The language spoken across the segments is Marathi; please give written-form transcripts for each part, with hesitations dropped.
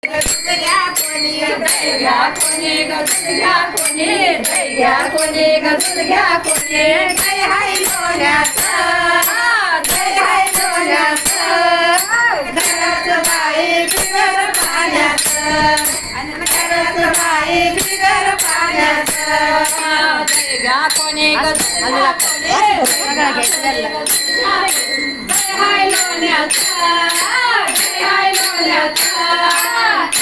घ्या कोणी दही घ्या कोणी दूध घ्या कोणी दही घ्या कोणी दूध घ्या कोणी दही हाय लोण्याचं दही हाय लोण्याचं घराचं बाई बिगर पाण्याचं आणि घराचं बाई बिगर पाण्याचं दही घ्या कोणी दूध घ्या कोणी दही हाय लोण्याचं दही हाय लोण्याचं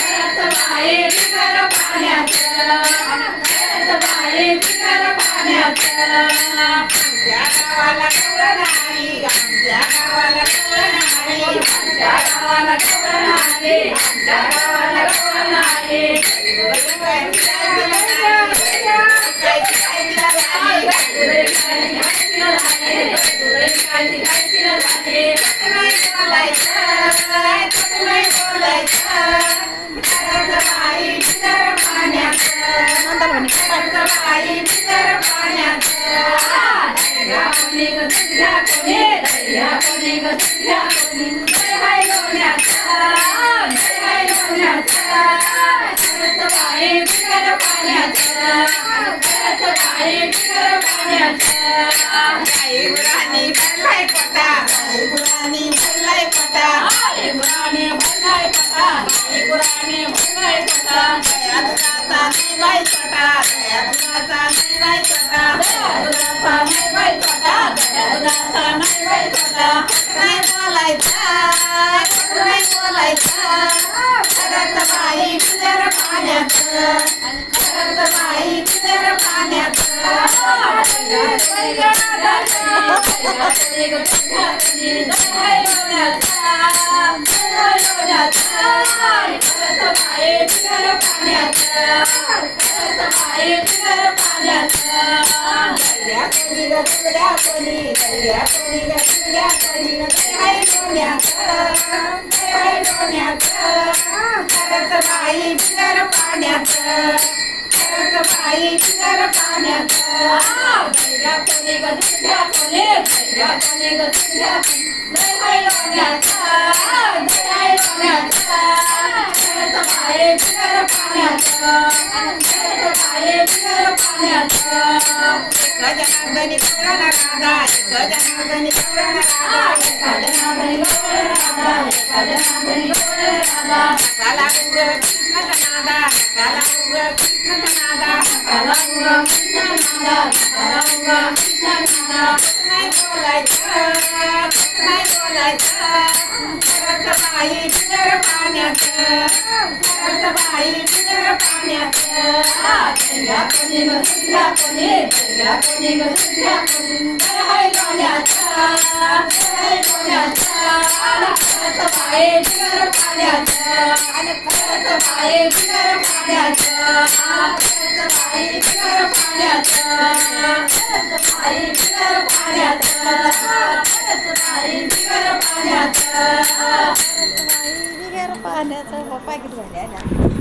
घराचं बाई बिगर पाण्याचं घराचं बाई बिगर पाण्याचं आमच्या गावाला कवळं नाही आमच्या गावाला कवळं नाही आमच्या गावाला कवळं नाही आमच्या गावाला कवळं नाही पाण्याचा पप्पा किती झाले